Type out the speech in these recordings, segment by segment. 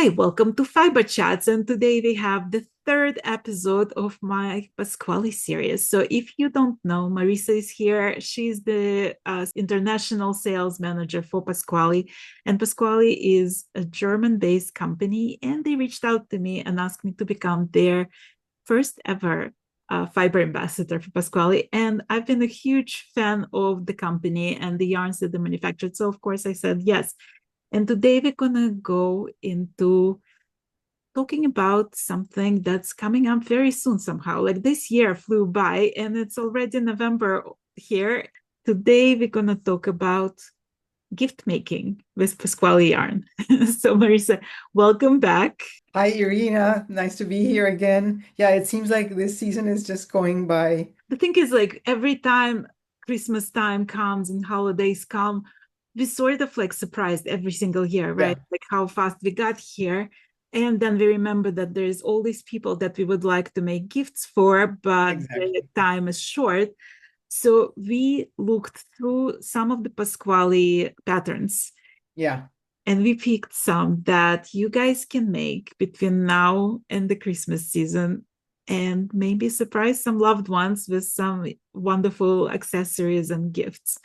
Hi, welcome to Fiberchats. And today we have the third episode of my Pascuali series. So, if you don't know, Marisa is here. She's the international sales manager for Pascuali. And Pascuali is a German based company. And they reached out to me and asked me to become their first ever fiber ambassador for Pasquale. And I've been a huge fan of the company and the yarns that they manufactured. So, of course, I said yes. And today we're going to go into talking about something that's coming up very soon somehow. Like this year flew by and it's already November here. Today we're going to talk about gift making with Pasquale yarn. So, Marisa, welcome back. Hi, Irina. Nice to be here again. Yeah, it seems like this season is just going by. The thing is, like, every time Christmas time comes and holidays come, we sort of like surprised every single year, right? Yeah, Like how fast we got here. And then we remember that there's all these people that we would like to make gifts for, but the exactly. time is short. So we looked through some of the Pasquale patterns Yeah. and we picked some that you guys can make between now and the Christmas season and maybe surprise some loved ones with some wonderful accessories and gifts.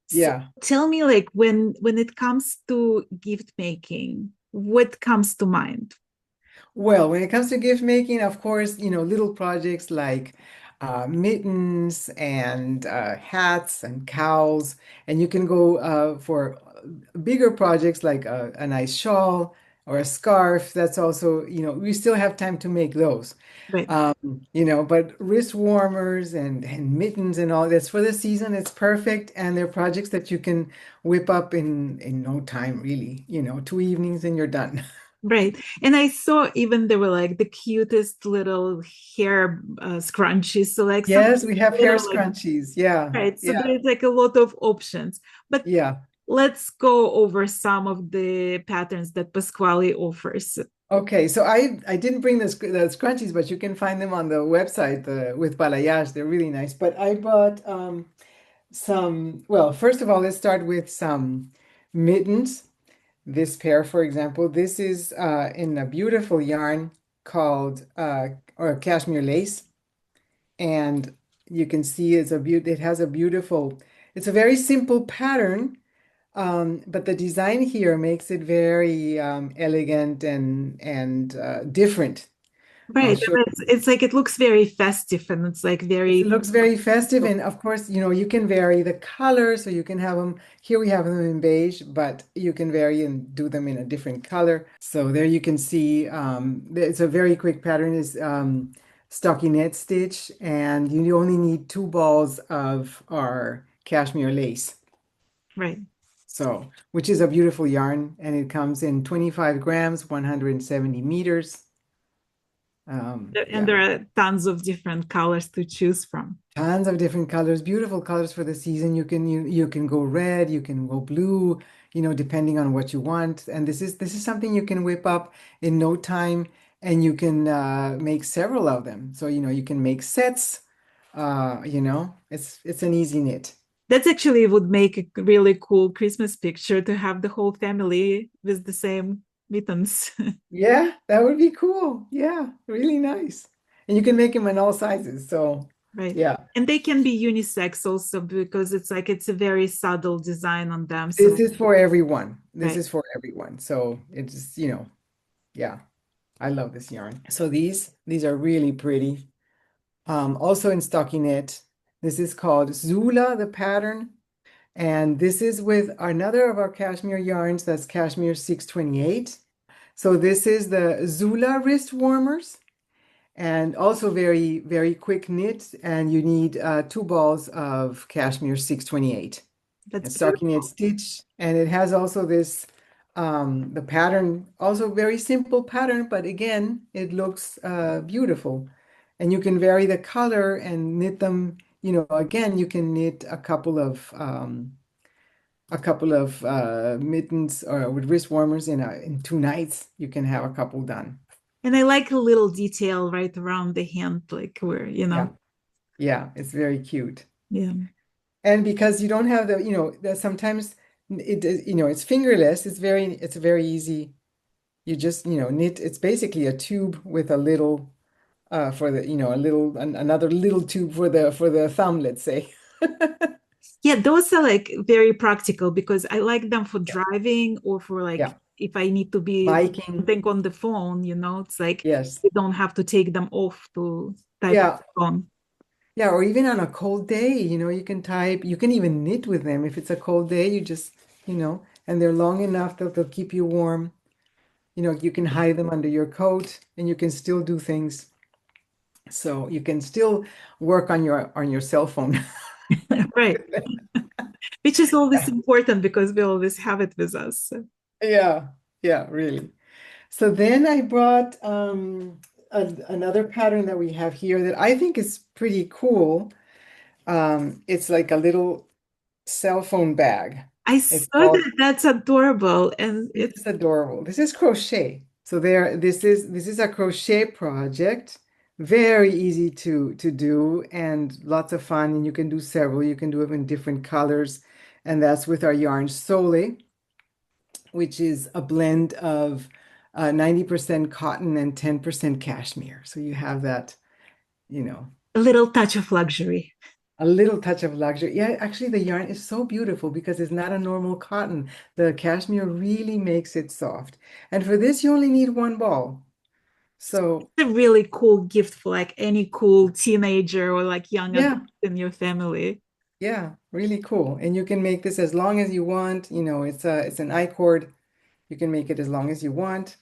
So Yeah. tell me, like, when it comes to gift making, what comes to mind? Well, when it comes to gift making, of course, little projects like mittens and hats and cowls, and you can go for bigger projects like a nice shawl or a scarf. That's also, we still have time to make those. Right. But wrist warmers and mittens and all that's for the season. It's perfect, and they're projects that you can whip up in no time, really. 2 evenings and you're done. Right. And I saw even there were like the cutest little hair scrunchies. So like something Yes, we have hair little like scrunchies. Yeah, right. So yeah, there's like a lot of options. But yeah. let's go over some of the patterns that Pasquale offers. Okay, so I didn't bring the scrunchies, but you can find them on the website with balayage. They're really nice. But I bought some. Well, first of all, let's start with some mittens. This pair, for example, this is in a beautiful yarn called or cashmere lace, and you can see it has a beautiful. It's a very simple pattern. But the design here makes it very elegant and different. I'll Right. show And it's like it looks very festive and it's like it very looks very festive, and of course, you can vary the color, so you can have them here. We have them in beige, but you can vary and do them in a different color. So there you can see it's a very quick pattern is stockinette stitch, and you only need 2 balls of our cashmere lace. right. So, which is a beautiful yarn, and it comes in 25 grams, 170 meters. And Yeah, there are tons of different colors to choose from. tons of different colors, beautiful colors for the season. You can go red, you can go blue, depending on what you want. And this is something you can whip up in no time, and you can make several of them. So, you can make sets. It's an easy knit. That's actually would make a really cool Christmas picture to have the whole family with the same mittens. Yeah, that would be cool. Yeah, really nice. And you can make them in all sizes. So, Right. yeah, And they can be unisex also because it's like it's a very subtle design on them. this So, is for everyone. This right. is for everyone. So it's, yeah, I love this yarn. So these are really pretty. Also in stockinette, this is called Zula, the pattern. And this is with another of our cashmere yarns, that's Cashmere 628. So this is the Zula wrist warmers. And also very, very quick knit. And you need 2 balls of cashmere 628. That's And stockinette beautiful. stitch. And it has also this, the pattern, also very simple pattern, but again, it looks beautiful. And you can vary the color and knit them, again, you can knit a couple of mittens or with wrist warmers in 2 nights. You can have a couple done. And I like a little detail right around the hand, like where, Yeah. Yeah, it's very cute. yeah. And because you don't have that sometimes it's fingerless, it's very easy You just, knit. It's basically a tube with a little for the, a little another little tube for the thumb, let's say. Yeah, those are like very practical because I like them for Yeah. driving or for like Yeah. if I need to be Biking. something on the phone, it's like Yes. you don't have to take them off to type on Yeah. the phone. Yeah, or even on a cold day, you can type, you can even knit with them. If it's a cold day, you just, and they're long enough that they'll keep you warm. You can hide them under your coat and you can still do things. So you can still work on your cell phone. Right. Which is always important because we always have it with us. So. Yeah, yeah, really. So then I brought another pattern that we have here that I think is pretty cool. It's like a little cell phone bag. I It's saw called, that. That's adorable. And this it's is adorable. This is crochet. So this is a crochet project. Very easy to do and lots of fun. And you can do several. You can do it in different colors. And that's with our yarn Sole, which is a blend of 90% cotton and 10% cashmere. So you have that, you know, a little touch of luxury. a little touch of luxury. Yeah, actually, the yarn is so beautiful because it's not a normal cotton. The cashmere really makes it soft. And for this, you only need one ball. So, It's a really cool gift for like any cool teenager or like young adult yeah, in your family. yeah, really cool. And you can make this as long as you want. It's an I-cord. You can make it as long as you want.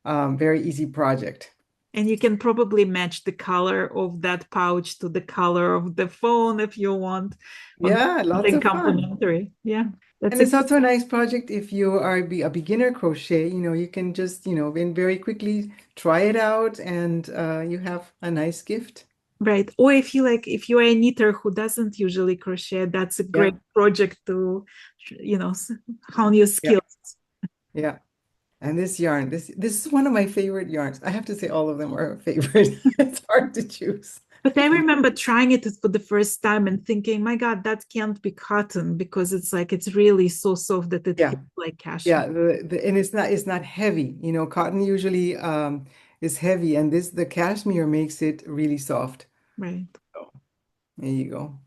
Very easy project. And you can probably match the color of that pouch to the color of the phone if you want on Yeah, lots something of fun. complementary. Yeah, that's And a it's also a nice project if you are a beginner crochet, you can just, and very quickly try it out and you have a nice gift. right. Or if you like, if you're a knitter who doesn't usually crochet, that's a great Yeah, project to, hone your yeah, skills. yeah. And this yarn, this is one of my favorite yarns. I have to say all of them are a favorite. It's hard to choose. But I remember trying it for the first time and thinking, my God, that can't be cotton because it's like it's really so soft that it Yeah, feels like cashmere. yeah. And it's not heavy. Cotton usually is heavy, and the cashmere makes it really soft. Right. So there you go.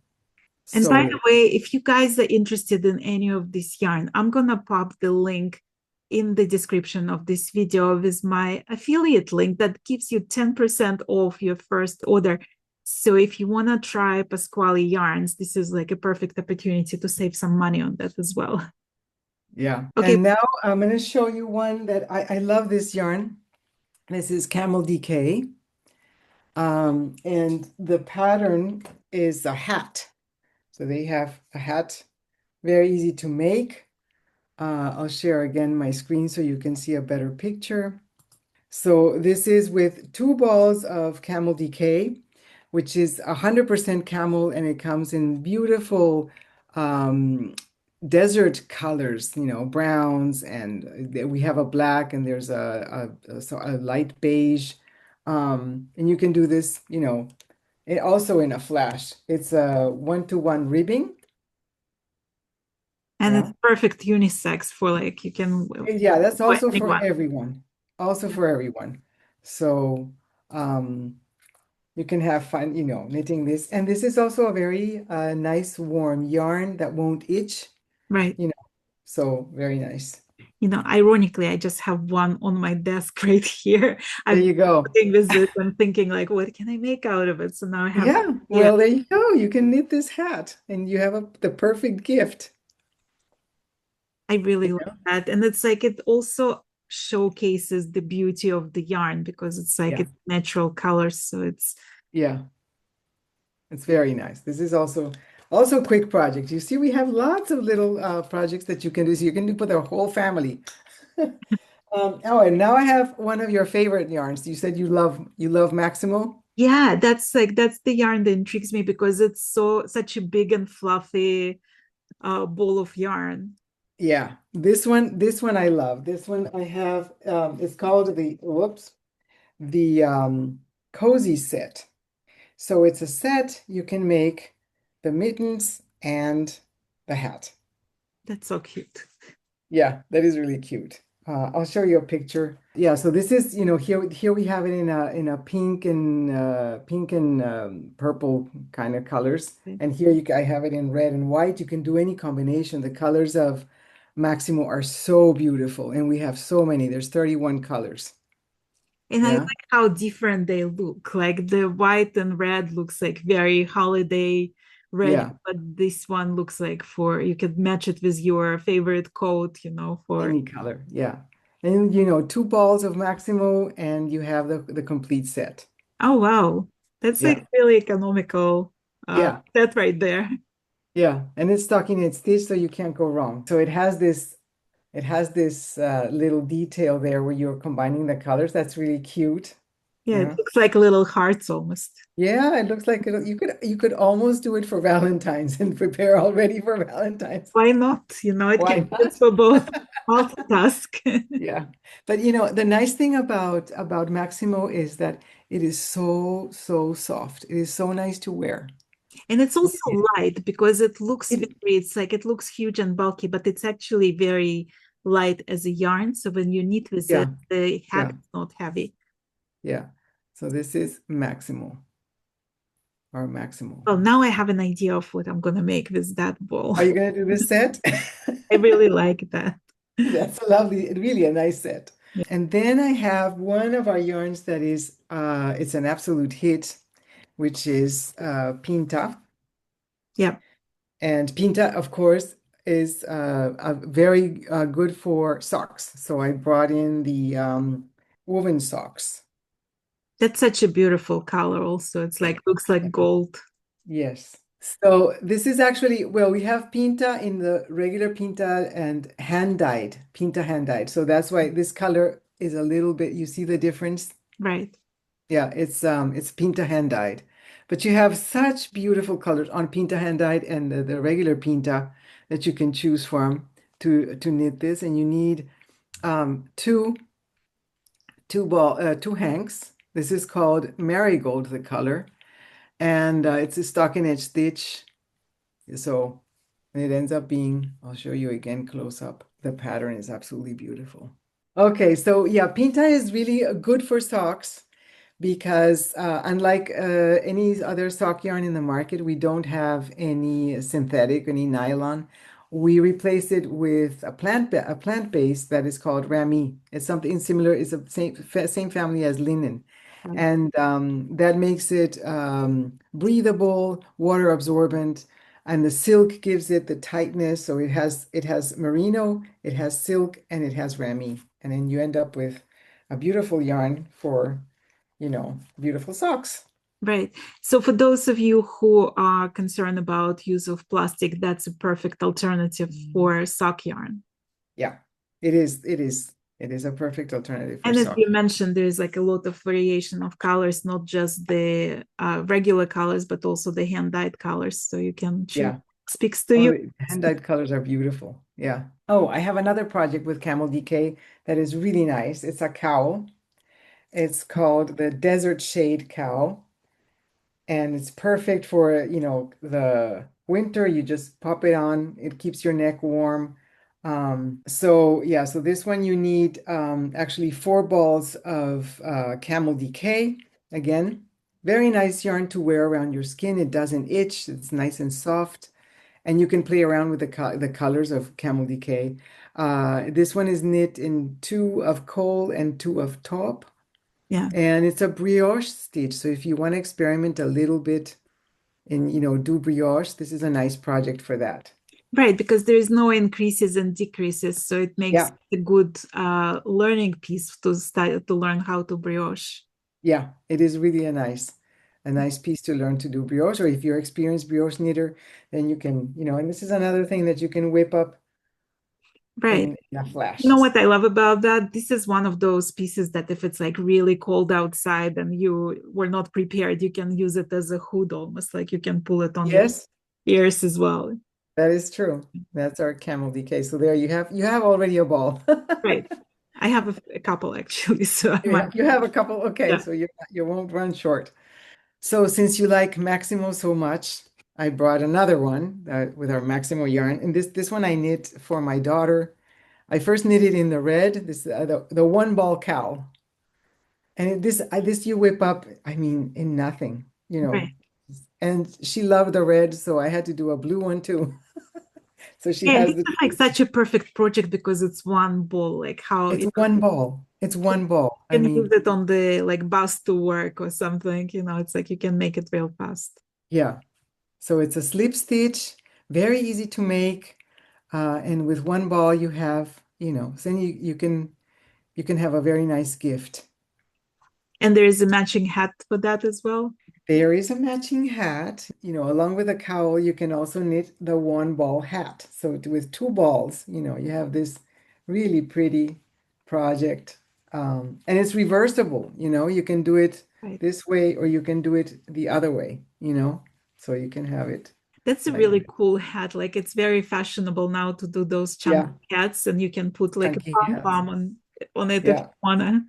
And by So the way, if you guys are interested in any of this yarn, I'm gonna pop the link in the description of this video with my affiliate link that gives you 10% off your first order. So if you want to try Pasquale yarns, this is like a perfect opportunity to save some money on that as well. yeah. Okay, And now I'm going to show you one that I love this yarn. This is Camel DK. And the pattern is a hat. So they have a hat, very easy to make. I'll share again my screen so you can see a better picture. So this is with 2 balls of Camel DK, which is 100% camel, and it comes in beautiful um, desert colors, browns, and we have a black, and there's a light beige. And you can do this, also in a flash. It's a 1-to-1 ribbing. and Yeah. it's perfect unisex for like you can Yeah, that's for also for anyone. everyone. Also Yeah. for everyone. So um, you can have fun, knitting this. And this is also a very nice warm yarn that won't itch, Right. you know. So very nice. Ironically, I just have one on my desk right here. There I've been you go. putting with it and thinking like, what can I make out of it? So now I have, Yeah, yeah, well, there you go. You can knit this hat and you have the perfect gift. I really like Yeah. that. And it's like it also showcases the beauty of the yarn because it's like Yeah. it's natural colors. So it's Yeah. It's very nice. This is also a quick project. You see, we have lots of little projects that you can do. So you can do for the whole family. Oh, and now I have one of your favorite yarns. You said you love Maximo. yeah, that's the yarn that intrigues me because it's such a big and fluffy ball of yarn. Yeah, this one I love. This one I have. It's called the cozy set. So it's a set you can make the mittens and the hat. That's so cute. Yeah, that is really cute. I'll show you a picture. Yeah, so this is, here we have it in a pink and purple kind of colors. And here I have it in red and white. You can do any combination. The colors of Maximo are so beautiful, and we have so many. There's 31 colors. And I Yeah. like how different they look. Like the white and red looks like very holiday ready, Yeah, but this one looks like for you could match it with your favorite coat, for any color. Yeah. And two balls of Maximo and you have the complete set. oh wow. That's like Yeah. really economical Yeah. set right there. Yeah. And it's stockinette stitch, so you can't go wrong. So it has this little detail there where you're combining the colors. That's really cute. Yeah, it Yeah. looks like little hearts almost. Yeah, it looks like you could almost do it for Valentine's and prepare already for Valentine's. Why not? It can Why be good not? for both multitask. Yeah. But the nice thing about Maximo is that it is so, so soft. It is so nice to wear. And it's also It, light because it looks it, it's like it looks huge and bulky, but it's actually very light as a yarn. So when you knit with it, yeah, the hat yeah, is not heavy. yeah. So this is Maximo or Maximo. Well, now I have an idea of what I'm gonna make with that ball. Are you gonna do this set? I really like that. That's a lovely, really a nice set. Yeah. And then I have one of our yarns that is, it's an absolute hit, which is Pinta. Yeah. And Pinta, of course, is very good for socks. So I brought in the woven socks. That's such a beautiful color also. It's Yeah. like looks like gold. Yes. So this is actually, well, we have Pinta in the regular Pinta and hand dyed, Pinta hand dyed. So that's why this color is a little bit, you see the difference? Right. Yeah, it's Pinta hand dyed. But you have such beautiful colors on Pinta hand dyed and the regular Pinta that you can choose from to knit this. And you need two two hanks. This is called Marigold, the color, and it's a stockinette stitch. So it ends up being, I'll show you again close up. The pattern is absolutely beautiful. Okay, so yeah, Pinta is really good for socks because unlike any other sock yarn in the market, we don't have any synthetic, any nylon. We replace it with a plant base that is called rami. It's something similar. It's the same family as linen, Right. and that makes it breathable, water absorbent, and the silk gives it the tightness. So it has merino, it has silk, and it has rami, and then you end up with a beautiful yarn for beautiful socks. Right. So for those of you who are concerned about use of plastic, that's a perfect alternative for sock yarn. Yeah, it is a perfect alternative for And as sock. you mentioned, there's like a lot of variation of colors, not just the regular colors, but also the hand-dyed colors. So you can choose Yeah. speaks to Oh, you. the hand-dyed colors are beautiful. Yeah. Oh, I have another project with Camel DK that is really nice. It's a cowl. It's called the Desert Shade Cowl. And it's perfect for, the winter. You just pop it on. It keeps your neck warm. So yeah, so this one you need actually 4 balls of Camel DK. Again, very nice yarn to wear around your skin. It doesn't itch. It's nice and soft. And you can play around with the colors of Camel DK. This one is knit in 2 of coal and 2 of taupe. Yeah. And it's a brioche stitch. So if you want to experiment a little bit in, do brioche, this is a nice project for that. Right, because there is no increases and decreases, so it makes Yeah, a good learning piece to start to learn how to brioche. yeah, it is really a nice piece to learn to do brioche. Or if you're experienced brioche knitter, then you can, and this is another thing that you can whip up Right. in a flash. You know what I love about that? This is one of those pieces that if it's like really cold outside and you were not prepared, you can use it as a hood almost, like you can pull it on your Yes, ears as well. that is true. That's our camel DK. So there you have already a ball. Right. I have a couple actually, so I You might, have, you have a couple. Okay, yeah. so you won't run short. So since you like Maximo so much, I brought another one with our Maximo yarn. And this one I knit for my daughter. I first knitted in the red, this the one ball cowl. And this you whip up, I mean, in nothing, you know. Right. And she loved the red, so I had to do a blue one too. So she Yeah, has this the is like such a perfect project because it's one ball, like how it's you one ball. It's one ball. I can use mean, it on the like bus to work or something, it's like you can make it real fast. yeah. So it's a slip stitch, very easy to make. And with one ball you have, so then you can have a very nice gift. And there is a matching hat for that as well. There is a matching hat, along with a cowl, you can also knit the one ball hat. So with two balls, you have this really pretty project. And it's reversible, you can do it Right. this way or you can do it the other way. So you can have it That's a like, really cool hat. Like it's very fashionable now to do those chunky yeah, hats, and you can put like a chunky pom hats. pom on it if you Yeah. wanna.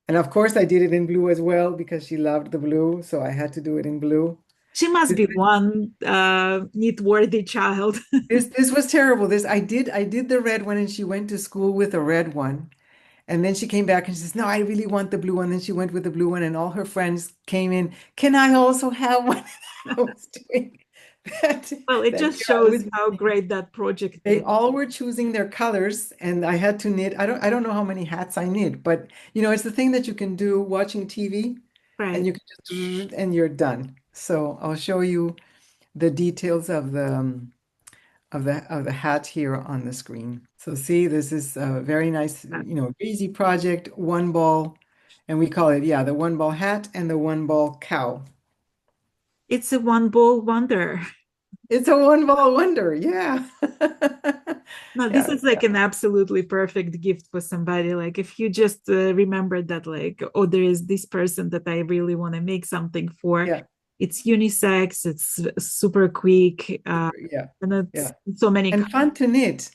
And of course I did it in blue as well because she loved the blue, so I had to do it in blue. She must This be one neat worthy child. this was terrible. I did the red one and she went to school with a red one. And then she came back and she says, "No, I really want the blue one." Then she went with the blue one and all her friends came in. "Can I also have one?" I was doing that Well, it that just year. I shows was how great that project They is. all were choosing their colors and I had to knit. I don't know how many hats I knit, but it's the thing that you can do watching TV and Right. you can just and you're done. So I'll show you the details of the hat here on the screen. So see, this is a very nice, easy project, one ball, and we call it, yeah, the one ball hat and the one ball cow. It's a one ball wonder. It's a one ball wonder, yeah. No, this Yeah, is like an absolutely perfect gift for somebody. Like if you just remember that, like, oh, there is this person that I really want to make something for. yeah, It's unisex. It's super quick, super, yeah, and yeah. it's so many. And fun to knit,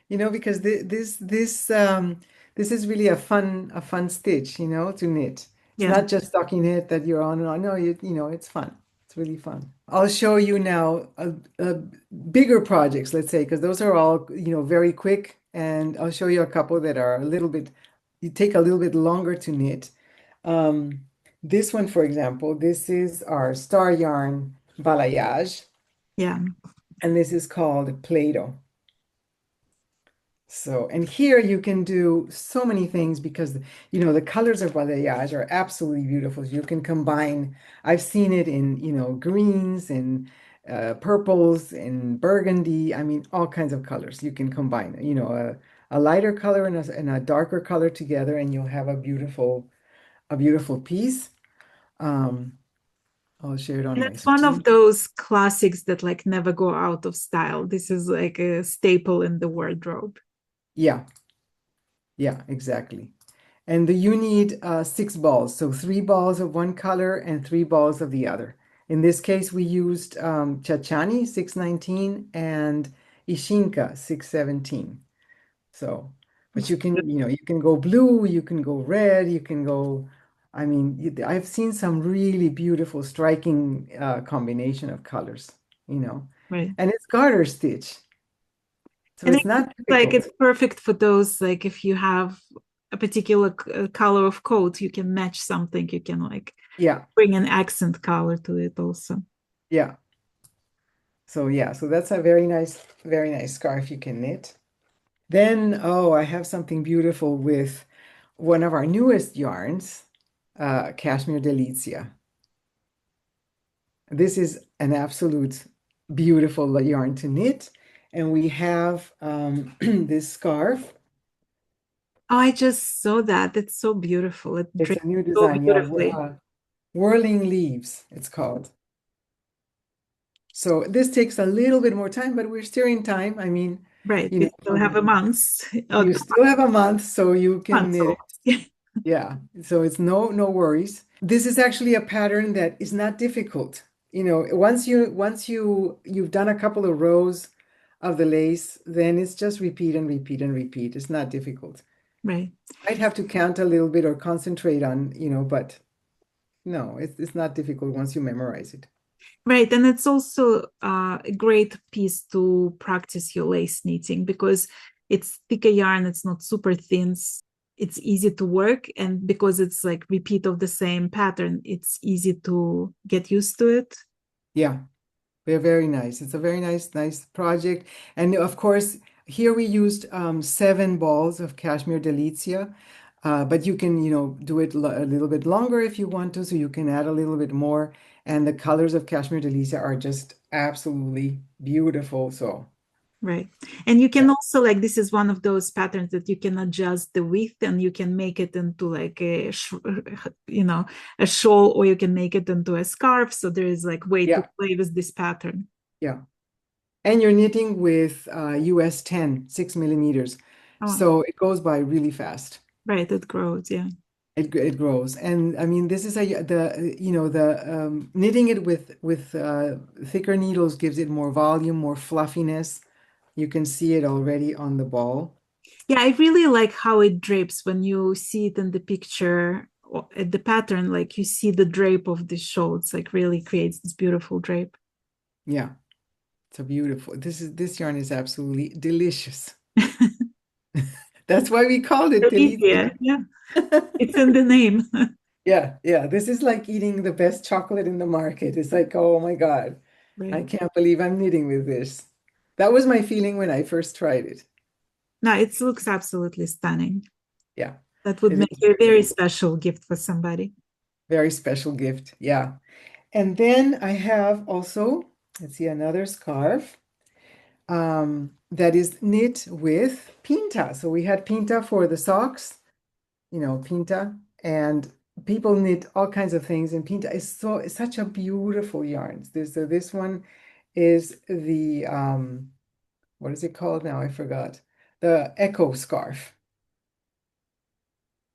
because this is really a fun stitch, to knit. It's Yeah, not just stocking knit that you're on and on. No, it's fun. It's really fun. I'll show you now bigger projects, let's say, because those are all, very quick. And I'll show you a couple that are you take a little bit longer to knit. Um, this one, for example, this is our star yarn balayage, yeah. and this is called Play-Doh. So, and here you can do so many things because, the colors of balayage are absolutely beautiful. You can combine, I've seen it in, greens and purples and burgundy. I mean, all kinds of colors you can combine, a lighter color and a darker color together, and you'll have a beautiful piece. Um, I'll share it on And my it's one of screen. those classics that like never go out of style. This is like a staple in the wardrobe. Yeah, yeah, exactly. And you need 6 balls, so 3 balls of one color and 3 balls of the other. In this case, we used Chachani 619 and Ishinka 617. So, but It's you can go blue, you can go red, you can go. I mean, I've seen some really beautiful, striking combination of colors, right. and it's garter stitch, so And it's not like difficult. it's perfect for those, like if you have a particular color of coat, you can match something. You can like Yeah, bring an accent color to it also. yeah. So yeah, so that's a very nice scarf you can knit. Then, oh, I have something beautiful with one of our newest yarns, Cashmere Delicia. This is an absolute beautiful yarn to knit. And we have this scarf. Oh, I just saw that. It's so beautiful. It It's drapes a new so design, yeah, beautifully. Whirling Leaves, it's called. So this takes a little bit more time, but we're still in time. I mean, Right. you We know, still have a month. you still have a month, so you can Months knit it. almost. Yeah, so it's no worries. This is actually a pattern that is not difficult. Once you've done a couple of rows of the lace, then it's just repeat and repeat and repeat. It's not difficult. Right. I'd have to count a little bit or concentrate on, but no, it's not difficult once you memorize it. Right. And it's also a great piece to practice your lace knitting because it's thicker yarn, it's not super thin, it's easy to work, and because it's like repeat of the same pattern, it's easy to get used to it. Yeah. They're very nice. It's a very nice project. And of course, here we used 7 balls of cashmere Delicia, but you can, do it a little bit longer if you want to, so you can add a little bit more. And the colors of cashmere Delicia are just absolutely beautiful. So, Right. And you yeah, can also, like, this is one of those patterns that you can adjust the width and you can make it into like a shawl, or you can make it into a scarf. So there is like way to yeah, play with this pattern. yeah. And you're knitting with US 10, 6 millimeters. Oh, So it goes by really fast. right. It grows. Yeah. It grows, and I mean, this is the knitting it with thicker needles gives it more volume, more fluffiness. You can see it already on the ball. Yeah. I really like how it drapes when you see it in the picture or at the pattern, like you see the drape of the shawl. It's like really creates this beautiful drape. Yeah, it's a beautiful. This yarn is absolutely delicious. That's why we called it Delicia. Olivia. Yeah. It's in the name. Yeah, yeah. This is like eating the best chocolate in the market. It's like, oh my God, I Right. can't believe I'm knitting with this. That was my feeling when I first tried it. No, it looks absolutely stunning. Yeah, That would it make is you a very very nice. special gift for somebody. Very special gift. Yeah. And then I have also, let's see, another scarf that is knit with Pinta. So we had Pinta for the socks, Pinta, and people knit all kinds of things. And Pinta is it's such a beautiful yarn. This one is the what is it called now? I forgot. The Echo scarf.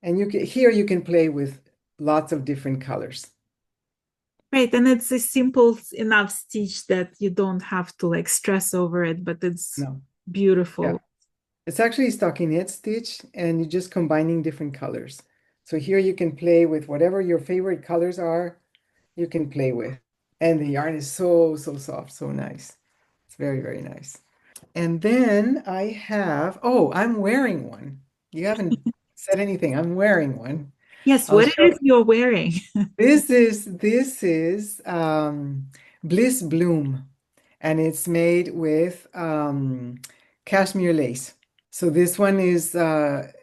And here you can play with lots of different colors. Right. And it's a simple enough stitch that you don't have to like stress over it, but it's No. Yeah. beautiful. It's actually stockinette stitch and you're just combining different colors. So here you can play with whatever your favorite colors are, you can play with. And the yarn is so soft, so nice. It's very, very nice. And then I have, oh, I'm wearing one. You haven't said anything. I'm wearing one. Yes, I'll what it show. is you're wearing. This is Bliss Bloom, and it's made with cashmere lace. So this one is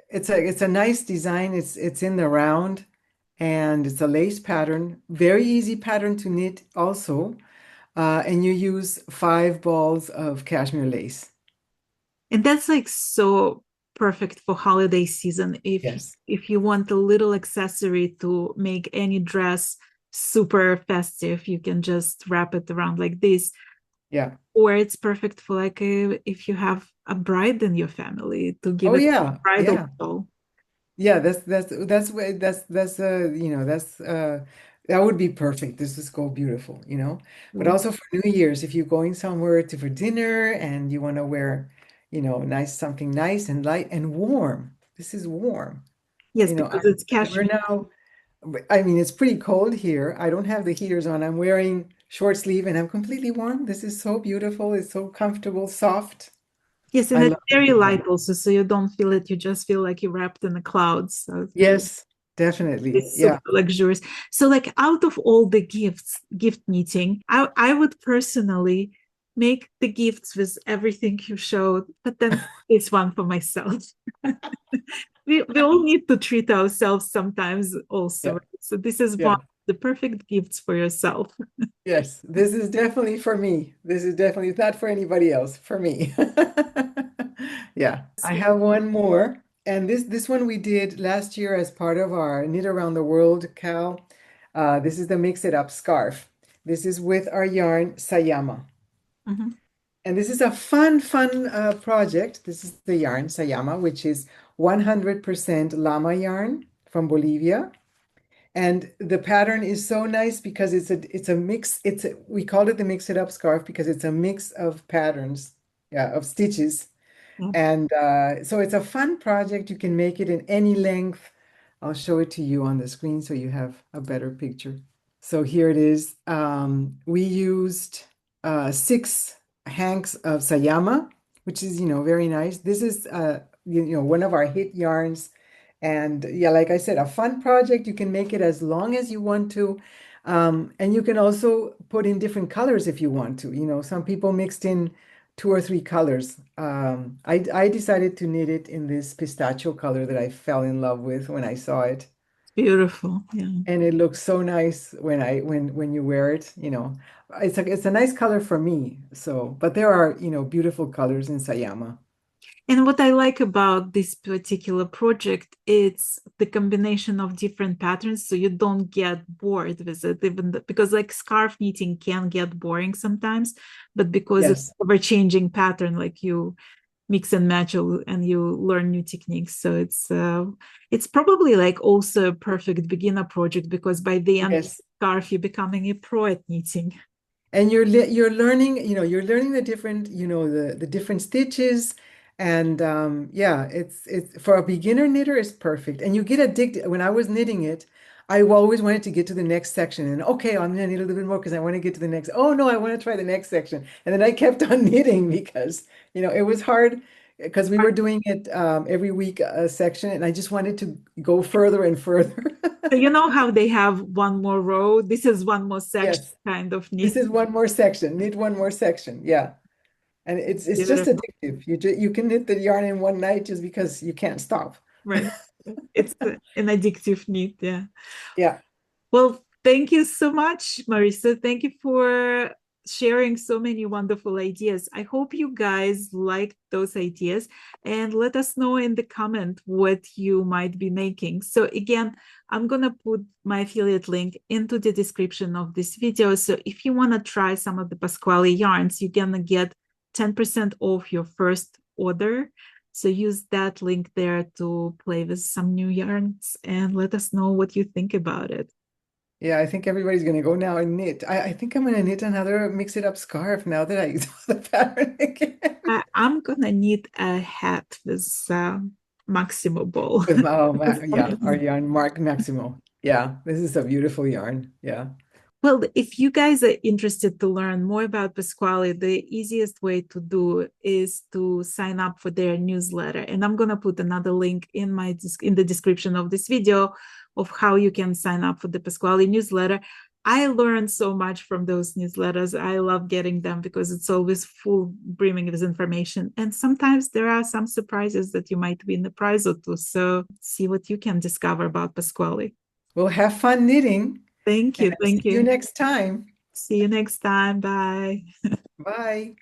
it's a nice design. It's in the round and it's a lace pattern. Very easy pattern to knit also. And you use 5 balls of cashmere lace. And that's like so perfect for holiday season. Yes. If you want a little accessory to make any dress super festive, you can just wrap it around like this. Yeah. Or it's perfect for like if you have a bride in your family to give Oh it a yeah. bridal Yeah. shawl. Yeah, that's that would be perfect. This would go beautiful. But Right. also for New Year's, if you're going somewhere for dinner and you want to wear, something nice and light and warm. This is warm. Yes, You know, because I'm, it's we're cashmere. now, I mean, it's pretty cold here. I don't have the heaters on. I'm wearing short sleeve and I'm completely warm. This is so beautiful. It's so comfortable, soft. Yes, and I it's love the very design. light also, so you don't feel it. You just feel like you're wrapped in the clouds. So Yes, definitely. it's super Yeah. luxurious. So, like out of all the gift meeting, I would personally make the gifts with everything you showed, but then this one for myself. We all need to treat ourselves sometimes also. Yeah. Right? So this is one Yeah. of the perfect gifts for yourself. Yes, this is definitely for me. This is definitely not for anybody else, for me. Yeah, I have one more. And this one we did last year as part of our Knit Around the World cow. This is the Mix It Up scarf. This is with our yarn Sayama. Mhm. And this is a fun project. This is the yarn Sayama, which is 100% llama yarn from Bolivia. And the pattern is so nice because it's a mix. We called it the Mix It Up scarf because it's a mix of patterns, yeah, of stitches. Yeah. And so it's a fun project. You can make it in any length. I'll show it to you on the screen so you have a better picture. So here it is. We used 6 hanks of Sayama which is, very nice. This is, one of our hit yarns. And yeah, like I said, a fun project. You can make it as long as you want to. And you can also put in different colors if you want to. Some people mixed in 2 or 3 colors. I decided to knit it in this pistachio color that I fell in love with when I saw it. Beautiful. Yeah. And it looks so nice when you wear it. It's a nice color for me. So, but there are, beautiful colors in Sayama. And what I like about this particular project, it's the combination of different patterns, so you don't get bored with it, because like scarf knitting can get boring sometimes, but because it's Yes. ever-changing pattern, like you mix and match and you learn new techniques. So it's probably like also a perfect beginner project because by the end of Yes. the scarf, you're becoming a pro at knitting. And you're learning, you're learning the different, the different stitches. And yeah, it's for a beginner knitter, it's perfect. And you get addicted. When I was knitting it, I always wanted to get to the next section. And okay, I'm gonna knit a little bit more because I want to get to the next. Oh no, I want to try the next section. And then I kept on knitting because, it was hard because we were doing it every week a section, and I just wanted to go further and further. So you know how they have one more row? This is one more section Yes. kind of This knit. is one more section. Knit one more section. Yeah. And it's just Beautiful. addictive. You can knit the yarn in one night just because you can't stop. Right. It's an addictive knit, yeah. Yeah. Well, thank you so much, Marissa. Thank you for sharing so many wonderful ideas. I hope you guys liked those ideas and let us know in the comment what you might be making. So again, I'm going to put my affiliate link into the description of this video. So if you want to try some of the Pasquale yarns, you're going to get 10% off your first order. So use that link there to play with some new yarns and let us know what you think about it. Yeah, I think everybody's gonna go now and knit. I think I'm gonna knit another mix it up scarf now that I saw the pattern again. I'm gonna need a hat with Maximo ball. With yeah, our yarn, Mark Maximo. Yeah, this is a beautiful yarn. Yeah. Well, if you guys are interested to learn more about Pasquale, the easiest way to do is to sign up for their newsletter. And I'm gonna put another link in the description of this video of how you can sign up for the Pasquale newsletter. I learned so much from those newsletters. I love getting them because it's always full brimming with information. And sometimes there are some surprises that you might win a prize or two. So see what you can discover about Pasquale. Well, have fun knitting, Thank and you. I'll see Thank you you. next time. See you next time. Bye. Bye.